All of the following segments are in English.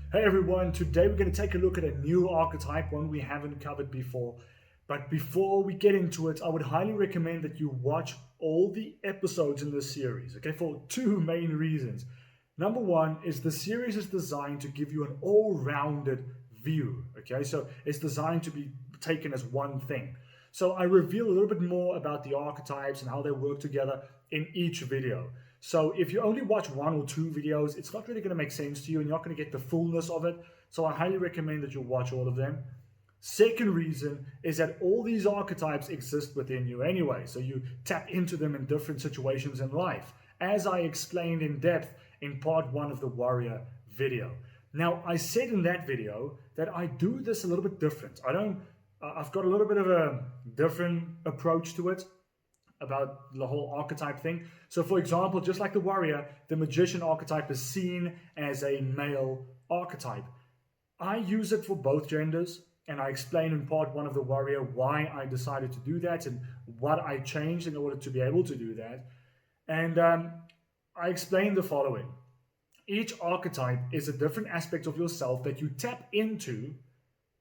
Hey everyone, today we're going to take a look at a new archetype, one we haven't covered before. But before we get into it, I would highly recommend that you watch all the episodes in this series, okay, for two main reasons. Number one is the series is designed to give you an all-rounded view, okay, so it's designed to be taken as one thing. So I reveal a little bit more about the archetypes and how they work together in each video. So if you only watch one or two videos, it's not really going to make sense to you and you're not going to get the fullness of it. So I highly recommend that you watch all of them. Second reason is that all these archetypes exist within you anyway. So you tap into them in different situations in life, as I explained in depth in part one of the Warrior video. Now, I said in that video that I do this a little bit different. I've got a little bit of a different approach to it about the whole archetype thing. So for example, just like the warrior, the magician archetype is seen as a male archetype. I use it for both genders, and I explain in part one of the warrior why I decided to do that and what I changed in order to be able to do that. And I explain the following. Each archetype is a different aspect of yourself that you tap into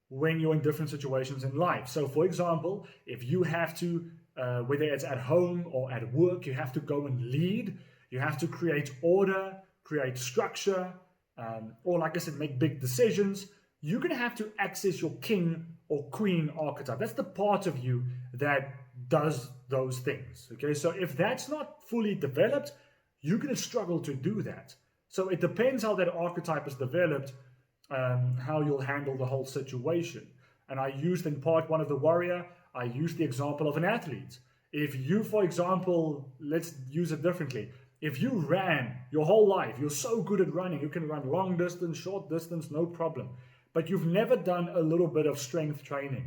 when you're in different situations in life. So for example, if you have to whether it's at home or at work, you have to go and lead. You have to create order, create structure, or like I said, make big decisions. You're going to have to access your king or queen archetype. That's the part of you that does those things. Okay, so if that's not fully developed, you're going to struggle to do that. So it depends how that archetype is developed, how you'll handle the whole situation. And I used in part one of the warrior, I used the example of an athlete. If you, for example, let's use it differently. If you ran your whole life, you're so good at running, you can run long distance, short distance, no problem. But you've never done a little bit of strength training.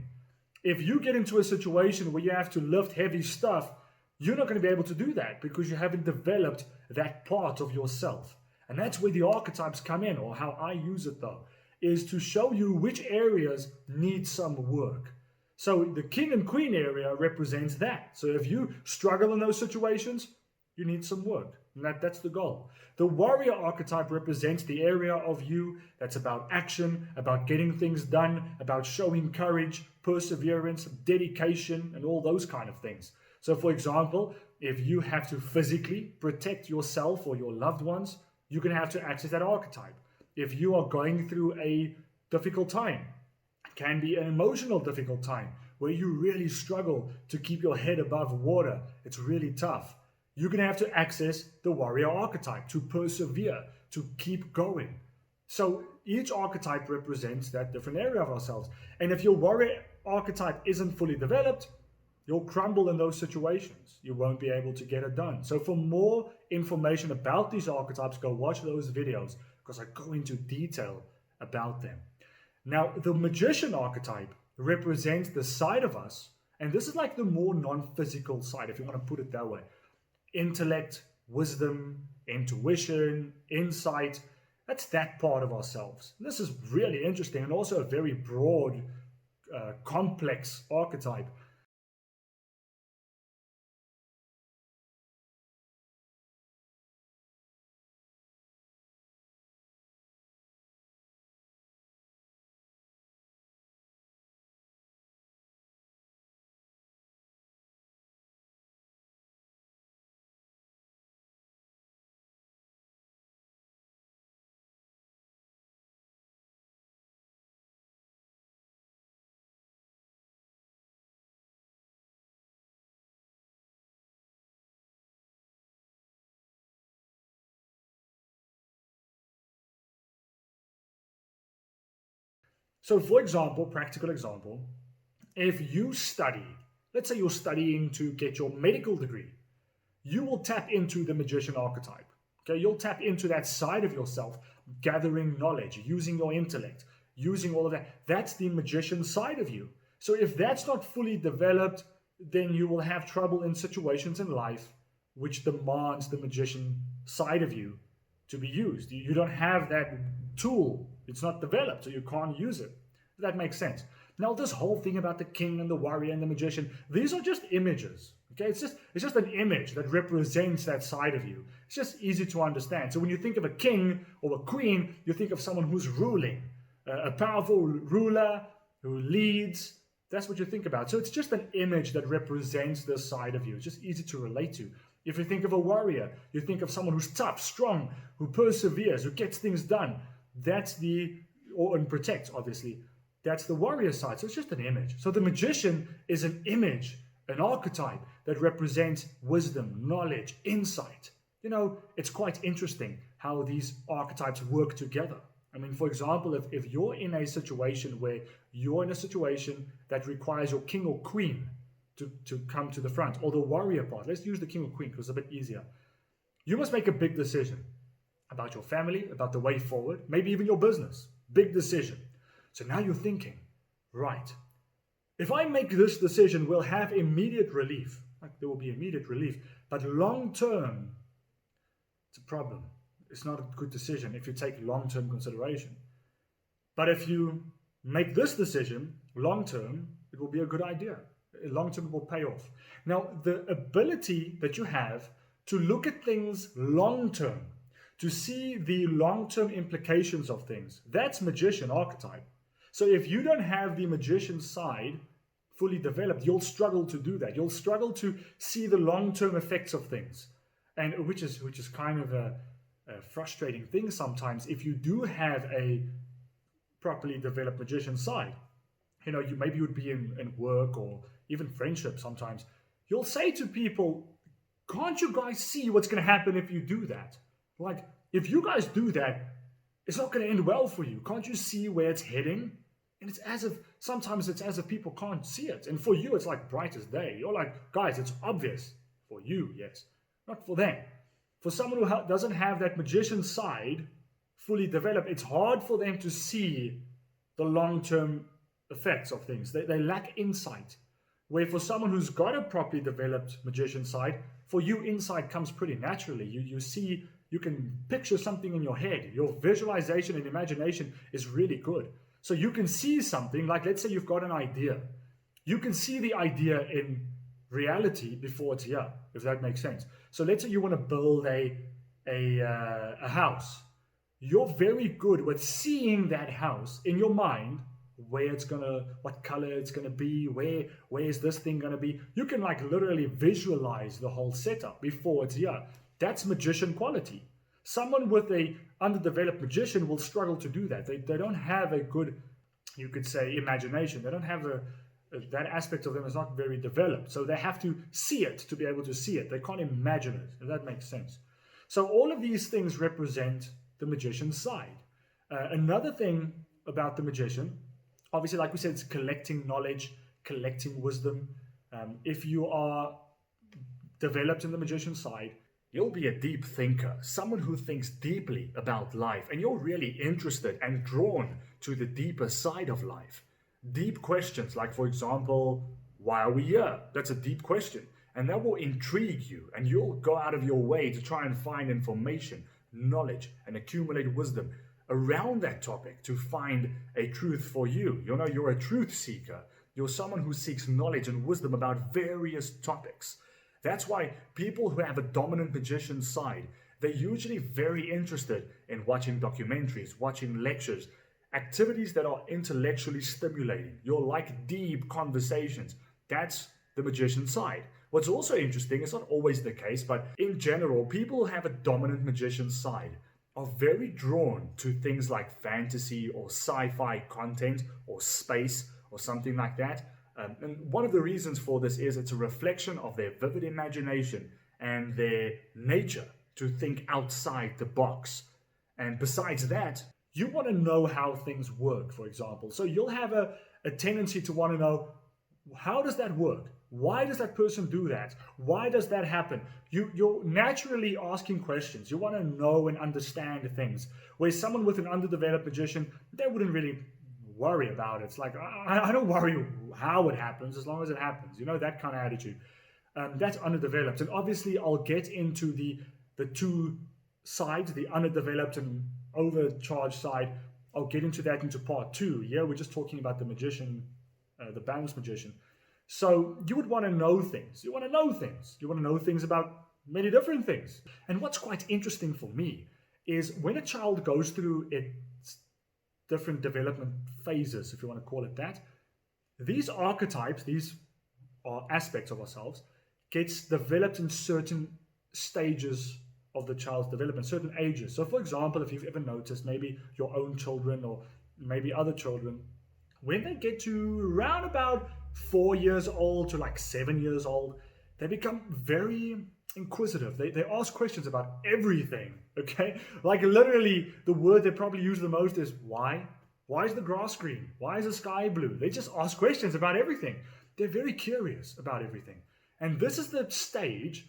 If you get into a situation where you have to lift heavy stuff, you're not going to be able to do that because you haven't developed that part of yourself. And that's where the archetypes come in, or how I use it though, is to show you which areas need some work. So the king and queen area represents that. So if you struggle in those situations, you need some work. And that's the goal. The warrior archetype represents the area of you that's about action, about getting things done, about showing courage, perseverance, dedication, and all those kind of things. So for example, if you have to physically protect yourself or your loved ones, you're going to have to access that archetype. If you are going through a difficult time, can be an emotional difficult time where you really struggle to keep your head above water. It's really tough. You're going to have to access the warrior archetype to persevere, to keep going. So each archetype represents that different area of ourselves. And if your warrior archetype isn't fully developed, you'll crumble in those situations. You won't be able to get it done. So for more information about these archetypes, go watch those videos because I go into detail about them. Now, the magician archetype represents the side of us, and this is like the more non-physical side, if you want to put it that way. Intellect, wisdom, intuition, insight, that's that part of ourselves. And this is really interesting and also a very broad, complex archetype. So for example, practical example, if you study, let's say you're studying to get your medical degree, you will tap into the magician archetype. Okay, you'll tap into that side of yourself, gathering knowledge, using your intellect, using all of that. That's the magician side of you. So if that's not fully developed, then you will have trouble in situations in life which demands the magician side of you to be used. You don't have that tool. It's not developed, so you can't use it. That makes sense. Now, this whole thing about the king and the warrior and the magician, these are just images. Okay, it's just an image that represents that side of you. It's just easy to understand. So when you think of a king or a queen, you think of someone who's ruling, a powerful ruler who leads. That's what you think about. So it's just an image that represents this side of you. It's just easy to relate to. If you think of a warrior, you think of someone who's tough, strong, who perseveres, who gets things done. And protects, obviously. That's the warrior side. So it's just an image. So the magician is an image, an archetype that represents wisdom, knowledge, insight. It's quite interesting how these archetypes work together. I mean, for example, if you're in a situation where you're in a situation that requires your king or queen to come to the front, or the warrior part, let's use the king or queen because it's a bit easier. You must make a big decision about your family, about the way forward, maybe even your business. Big decision. So now you're thinking, right, if I make this decision, we'll have immediate relief. There will be immediate relief. But long term, it's a problem. It's not a good decision if you take long-term consideration. But if you make this decision long-term, it will be a good idea. Long-term, it will pay off. Now, the ability that you have to look at things long-term, to see the long-term implications of things, that's magician archetype. So if you don't have the magician side fully developed, you'll struggle to do that. You'll struggle to see the long-term effects of things, and which is kind of a frustrating thing sometimes if you do have a properly developed magician side. You maybe would be in work or even friendship sometimes. You'll say to people, can't you guys see what's going to happen if you do that? Like, if you guys do that, it's not going to end well for you. Can't you see where it's heading? And sometimes it's as if people can't see it. And for you, it's like bright as day. You're like, guys, it's obvious. For you, yes. Not for them. For someone who doesn't have that magician side fully developed, it's hard for them to see the long-term effects of things. They lack insight. Where for someone who's got a properly developed magician side, for you, insight comes pretty naturally. You see, you can picture something in your head. Your visualization and imagination is really good. So you can see something, like let's say you've got an idea. You can see the idea in reality before it's here, if that makes sense. So let's say you want to build a house. You're very good with seeing that house in your mind, what color it's gonna be, where is this thing gonna be. You can literally visualize the whole setup before it's here. That's magician quality. Someone with a underdeveloped magician will struggle to do that. They don't have a good, you could say, imagination. They don't have that aspect of them is not very developed. So they have to see it to be able to see it. They can't imagine it, if that makes sense. So all of these things represent the magician's side. Another thing about the magician, obviously, like we said, it's collecting knowledge, collecting wisdom. If you are developed in the magician side, you'll be a deep thinker, someone who thinks deeply about life, and you're really interested and drawn to the deeper side of life. Deep questions, like, for example, why are we here? That's a deep question, and that will intrigue you, and you'll go out of your way to try and find information, knowledge, and accumulate wisdom around that topic to find a truth for you. You're a truth seeker. You're someone who seeks knowledge and wisdom about various topics. That's why people who have a dominant magician side, they're usually very interested in watching documentaries, watching lectures, activities that are intellectually stimulating. You'll like deep conversations. That's the magician side. What's also interesting, it's not always the case, but in general, people who have a dominant magician side are very drawn to things like fantasy or sci-fi content or space or something like that. And one of the reasons for this is it's a reflection of their vivid imagination and their nature to think outside the box. And besides that, you want to know how things work, for example. So you'll have a tendency to want to know, how does that work? Why does that person do that? Why does that happen? You're naturally asking questions. You want to know and understand things. Where someone with an underdeveloped magician, they wouldn't really worry about it. It's like, I don't worry how it happens as long as it happens. That kind of attitude. That's underdeveloped. And obviously, I'll get into the two sides, the underdeveloped and overcharged side. I'll get into that into part 2. Yeah, we're just talking about the magician, the balanced magician. So you would want to know things. You want to know things. You want to know things about many different things. And what's quite interesting for me is when a child goes through its different development phases, if you want to call it that, these archetypes, these are aspects of ourselves, gets developed in certain stages of the child's development, certain ages. So for example, if you've ever noticed, maybe your own children or maybe other children, when they get to around about 4 years old to like 7 years old, they become very inquisitive. They ask questions about everything, okay? Like literally the word they probably use the most is why? Why is the grass green? Why is the sky blue? They just ask questions about everything. They're very curious about everything. And this is the stage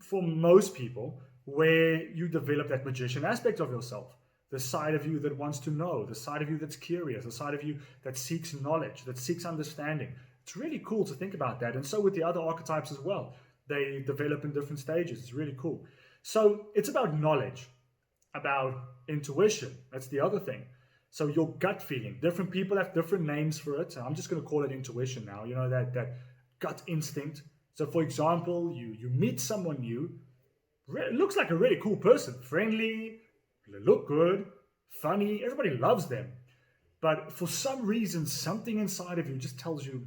for most people where you develop that magician aspect of yourself. The side of you that wants to know, the side of you that's curious, the side of you that seeks knowledge, that seeks understanding. It's really cool to think about that. And so with the other archetypes as well. They develop in different stages. It's really cool. So it's about knowledge, about intuition. That's the other thing. So your gut feeling. Different people have different names for it. I'm just going to call it intuition now. You know, that gut instinct. So for example, you meet someone new. Looks like a really cool person. Friendly, they look good, funny. Everybody loves them. But for some reason, something inside of you just tells you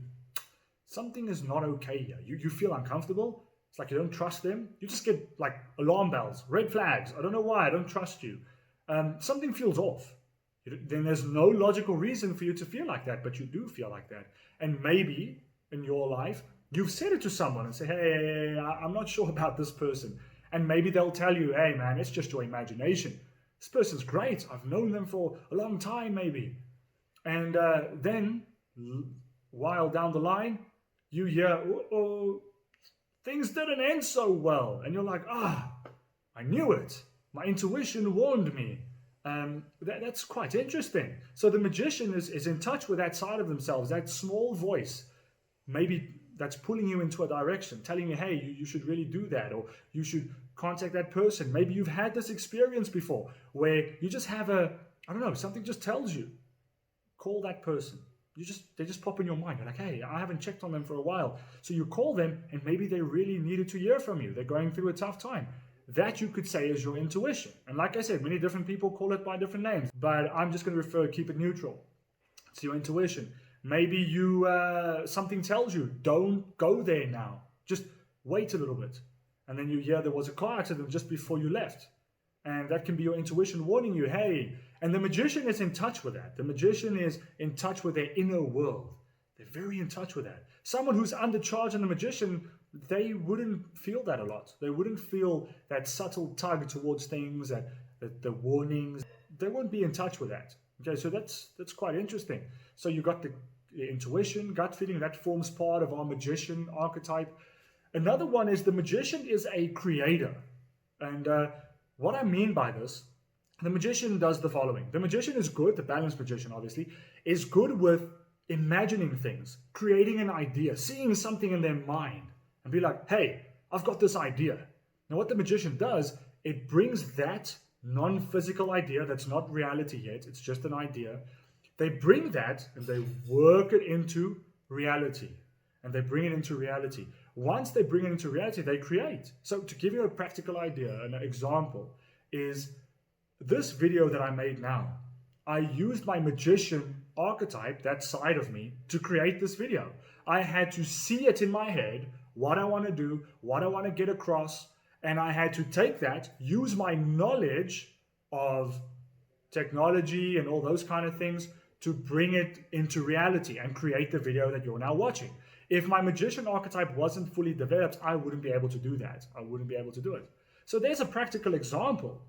something is not okay here. You feel uncomfortable. It's like you don't trust them. You just get like alarm bells, red flags. I don't know why. I don't trust you. Something feels off. Then there's no logical reason for you to feel like that, but you do feel like that. And maybe in your life, you've said it to someone and say, hey, I'm not sure about this person. And maybe they'll tell you, hey, man, it's just your imagination. This person's great. I've known them for a long time, maybe. And then, while down the line, you hear, oh, things didn't end so well. And you're like, I knew it. My intuition warned me. That's quite interesting. So the magician is in touch with that side of themselves, that small voice. Maybe that's pulling you into a direction, telling you, hey, you should really do that, or you should contact that person. Maybe you've had this experience before where you just have something just tells you, call that person. They just pop in your mind. You're like, hey, I haven't checked on them for a while. So you call them and maybe they really needed to hear from you. They're going through a tough time. That you could say is your intuition. And like I said, many different people call it by different names, but I'm just going to keep it neutral. It's your intuition. Maybe something tells you, don't go there now. Just wait a little bit. And then you hear there was a car accident just before you left. And that can be your intuition warning you, hey. And the magician is in touch with that. The magician is in touch with their inner world. They're very in touch with that. Someone who's undercharged in the magician, they wouldn't feel that a lot. They wouldn't feel that subtle tug towards things, the warnings. They won't be in touch with that. Okay, so that's quite interesting. So you got the intuition, gut feeling, that forms part of our magician archetype. Another one is the magician is a creator. And what I mean by this, the magician does the following. The magician is good, the balanced magician obviously, is good with imagining things, creating an idea, seeing something in their mind and be like, hey, I've got this idea. Now what the magician does, it brings that non-physical idea that's not reality yet, it's just an idea. They bring that and they work it into reality. And they bring it into reality. Once they bring it into reality, they create. So to give you a practical idea, an example is this video that I made now. I used my magician archetype, that side of me, to create this video. I had to see it in my head, what I want to do, what I want to get across, and I had to take that, use my knowledge of technology and all those kind of things to bring it into reality and create the video that you're now watching. If my magician archetype wasn't fully developed, I wouldn't be able to do that. I wouldn't be able to do it. So there's a practical example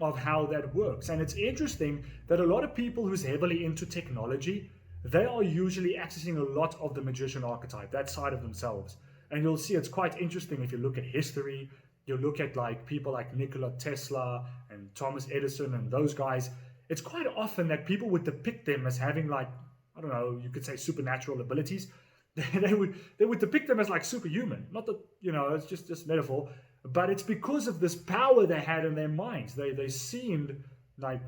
of how that works. And it's interesting that a lot of people who's heavily into technology, they are usually accessing a lot of the magician archetype, that side of themselves. And you'll see it's quite interesting if you look at history, you look at like people like Nikola Tesla and Thomas Edison and those guys. It's quite often that people would depict them as having like, I don't know, you could say supernatural abilities. They would depict them as like superhuman. Not that, it's just metaphor, but it's because of this power they had in their minds. They seemed like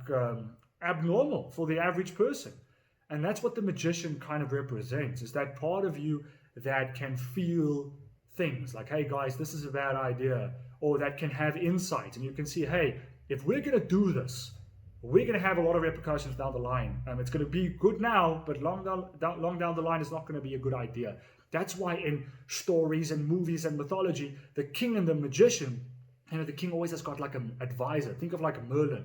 abnormal for the average person. And that's what the magician kind of represents, is that part of you that can feel things like, hey guys, this is a bad idea. or that can have insight, and you can see, hey, if we're going to do this, we're going to have a lot of repercussions down the line. It's going to be good now, but long down the line, it's not going to be a good idea. That's why in stories and movies and mythology, the king and the magician, the king always has got like an advisor. Think of like a Merlin.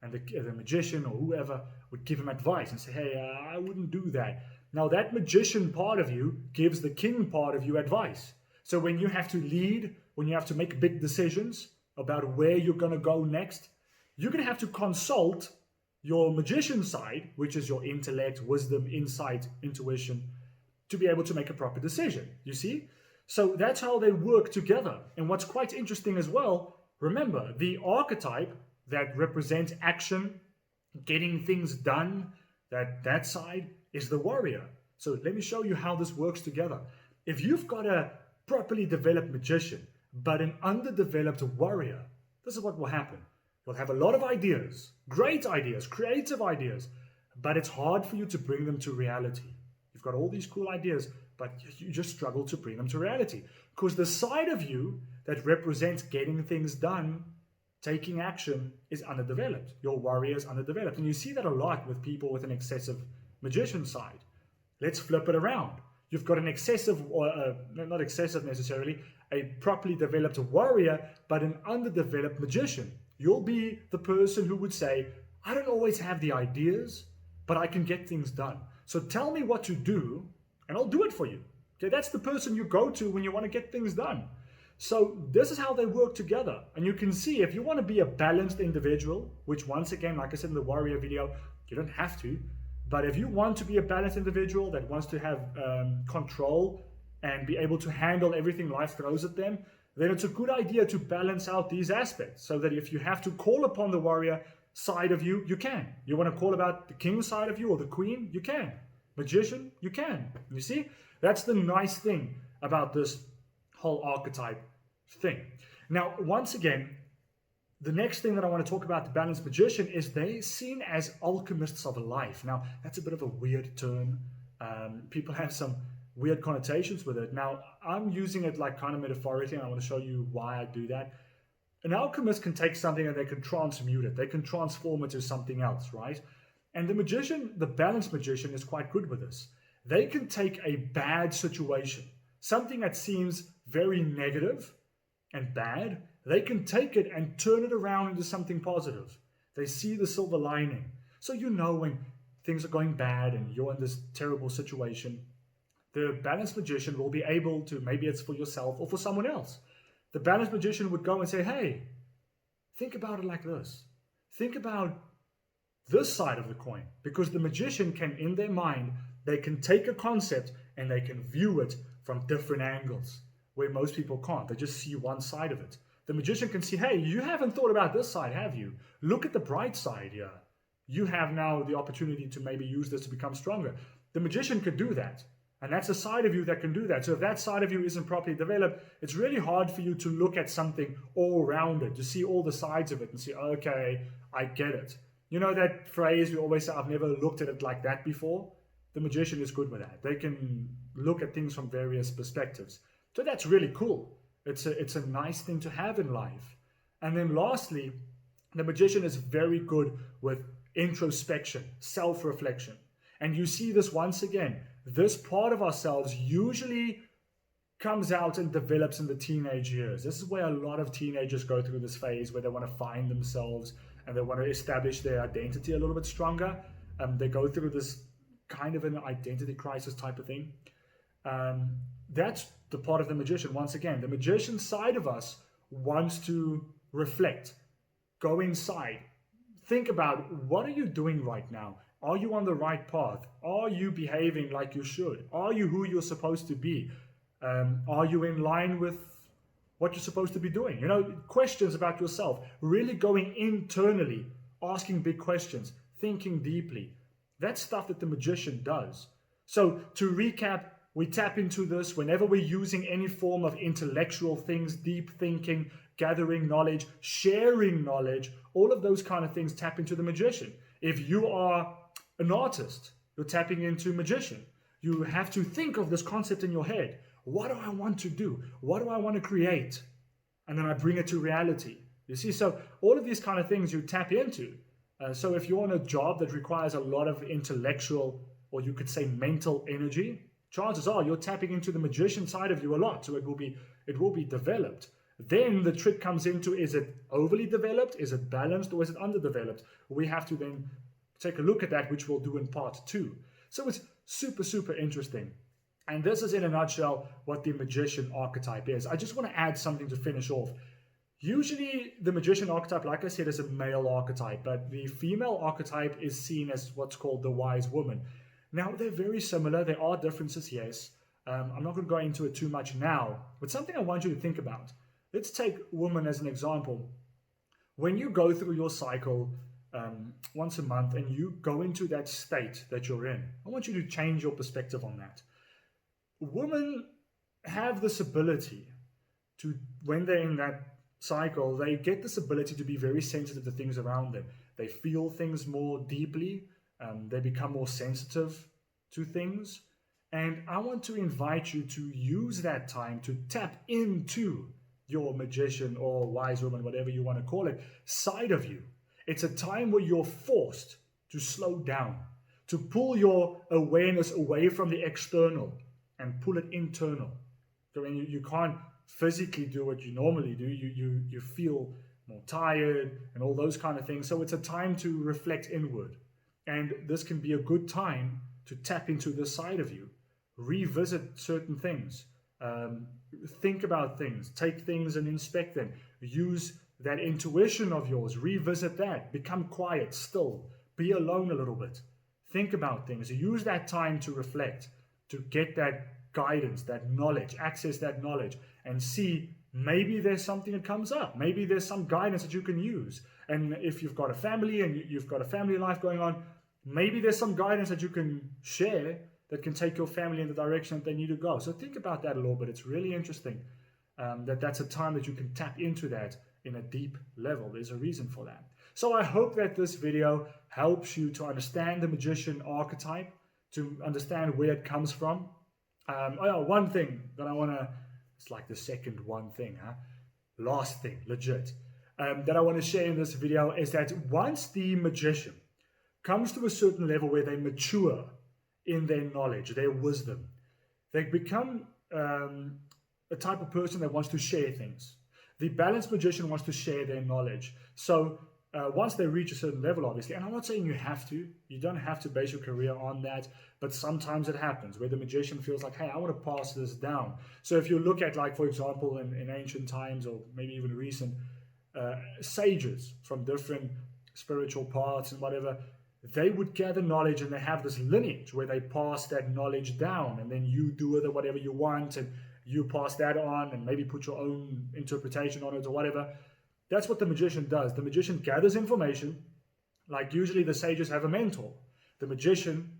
And the magician or whoever would give him advice and say, hey, I wouldn't do that. Now that magician part of you gives the king part of you advice. So when you have to lead, when you have to make big decisions about where you're going to go next, you're going to have to consult your magician side, which is your intellect, wisdom, insight, intuition, to be able to make a proper decision. You see? So that's how they work together. And what's quite interesting as well, remember, the archetype that represents action, getting things done, that side is the warrior. So let me show you how this works together. If you've got a properly developed magician, but an underdeveloped warrior, this is what will happen. You'll have a lot of ideas, great ideas, creative ideas, but it's hard for you to bring them to reality. You've got all these cool ideas, but you just struggle to bring them to reality. Because the side of you that represents getting things done, taking action, is underdeveloped. Your warrior is underdeveloped. And you see that a lot with people with an excessive magician side. Let's flip it around. You've got an excessive, or not excessive necessarily, a properly developed warrior, but an underdeveloped magician. You'll be the person who would say, I don't always have the ideas, but I can get things done. So tell me what to do, and I'll do it for you. Okay, that's the person you go to when you want to get things done. So this is how they work together. And you can see if you want to be a balanced individual, which once again, like I said in the warrior video, you don't have to. But if you want to be a balanced individual that wants to have control and be able to handle everything life throws at them, then it's a good idea to balance out these aspects so that if you have to call upon the warrior side of you, you can. You want to call about the king side of you or the queen, you can. Magician, you can. You see? That's the nice thing about this whole archetype thing. Now, once again, the next thing that I want to talk about the balanced magician is they're seen as alchemists of life. Now, that's a bit of a weird term. People have some weird connotations with it. Now, I'm using it like kind of metaphorically, and I want to show you why I do that. An alchemist can take something and they can transmute it. They can transform it to something else, right? And the magician, the balanced magician, is quite good with this. They can take a bad situation, something that seems very negative and bad, they can take it and turn it around into something positive. They see the silver lining. So you know when things are going bad and you're in this terrible situation, the balanced magician will be able to, maybe it's for yourself or for someone else. The balanced magician would go and say, hey, think about it like this. Think about this side of the coin. Because the magician can, in their mind, they can take a concept and they can view it from different angles, where most people can't. They just see one side of it. The magician can see, hey, you haven't thought about this side, have you? Look at the bright side here. You have now the opportunity to maybe use this to become stronger. The magician could do that. And that's a side of you that can do that. So if that side of you isn't properly developed, it's really hard for you to look at something all rounded, to see all the sides of it and see, okay, I get it. You know that phrase we always say, I've never looked at it like that before? The magician is good with that. They can look at things from various perspectives. So that's really cool. It's a nice thing to have in life. And then lastly, the magician is very good with introspection, self-reflection. And you see this once again. This part of ourselves usually comes out and develops in the teenage years. This is where a lot of teenagers go through this phase where they want to find themselves and they want to establish their identity a little bit stronger. They go through this kind of an identity crisis type of thing. That's the part of the magician. Once again, the magician side of us wants to reflect, go inside, think about what are you doing right now? Are you on the right path? Are you behaving like you should? Are you who you're supposed to be? Are you in line with what you're supposed to be doing? You know, questions about yourself, really going internally, asking big questions, thinking deeply. That's stuff that the magician does. So to recap, we tap into this whenever we're using any form of intellectual things, deep thinking, gathering knowledge, sharing knowledge, all of those kind of things tap into the magician. If you are an artist, you're tapping into magician. You have to think of this concept in your head. What do I want to do? What do I want to create? and then I bring it to reality. You see, so all of these kind of things you tap into. So if you're on a job that requires a lot of intellectual, or you could say mental energy, chances are you're tapping into the magician side of you a lot. So it will be developed. Then the trick comes into, is it overly developed? Is it balanced? Or is it underdeveloped? We have to then take a look at that, which we'll do in part 2. So it's super, super interesting. And this is in a nutshell what the magician archetype is. I just want to add something to finish off. Usually the magician archetype, like I said, is a male archetype, but the female archetype is seen as what's called the wise woman. Now, they're very similar. There are differences, yes. I'm not going to go into it too much now, but something I want you to think about. Let's take woman as an example. When you go through your cycle once a month and you go into that state that you're in, I want you to change your perspective on that. Women have this ability to, when they're in that cycle, they get this ability to be very sensitive to things around them. They feel things more deeply. They become more sensitive to things. And I want to invite you to use that time to tap into your magician or wise woman, whatever you want to call it, side of you. It's a time where you're forced to slow down, to pull your awareness away from the external and pull it internal. So when you can't physically do what you normally do, you feel more tired and all those kind of things. So it's a time to reflect inward. And this can be a good time to tap into this side of you, revisit certain things, think about things, take things and inspect them, use that intuition of yours, revisit that, become quiet, still, be alone a little bit, think about things, use that time to reflect, to get that guidance, that knowledge, access that knowledge, and see maybe there's something that comes up, maybe there's some guidance that you can use. And if you've got a family and you've got a family life going on, maybe there's some guidance that you can share that can take your family in the direction that they need to go. So think about that a little bit. It's really interesting that's a time that you can tap into that in a deep level. There's a reason for that. So I hope that this video helps you to understand the magician archetype, to understand where it comes from. One thing that I want to, it's like the second one thing, last thing, legit, that I want to share in this video is that once the magician comes to a certain level where they mature in their knowledge, their wisdom, they become a type of person that wants to share things. The balanced magician wants to share their knowledge. So once they reach a certain level, obviously, and I'm not saying you have to, you don't have to base your career on that, but sometimes it happens where the magician feels like, hey, I want to pass this down. So if you look at, like, for example, in ancient times or maybe even recent, sages from different spiritual paths and whatever, they would gather knowledge and they have this lineage where they pass that knowledge down, and then you do with it whatever you want and you pass that on and maybe put your own interpretation on it or whatever. That's what the magician does. The magician gathers information, like usually the sages have a mentor. The magician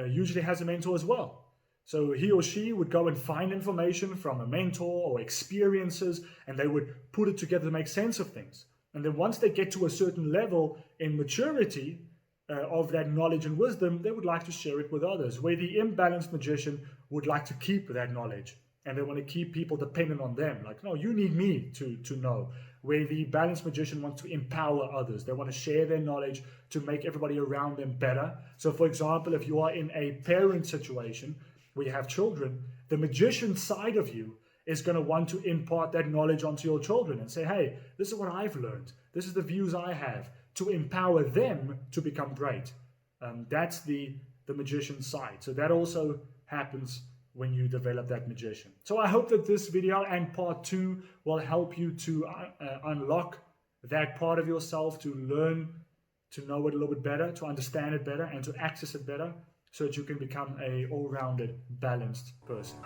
usually has a mentor as well. So he or she would go and find information from a mentor or experiences, and they would put it together to make sense of things. And then once they get to a certain level in maturity of that knowledge and wisdom, they would like to share it with others, where the imbalanced magician would like to keep that knowledge. And they want to keep people dependent on them. Like, no, you need me to know. Where the balanced magician wants to empower others. They want to share their knowledge to make everybody around them better. So, for example, if you are in a parent situation where you have children, the magician side of you is going to want to impart that knowledge onto your children and say, hey, this is what I've learned. This is the views I have, to empower them to become great. That's the magician side. So that also happens when you develop that magician. So I hope that this video and part 2 will help you to unlock that part of yourself, to learn to know it a little bit better, to understand it better, and to access it better, so that you can become a all-rounded, balanced person.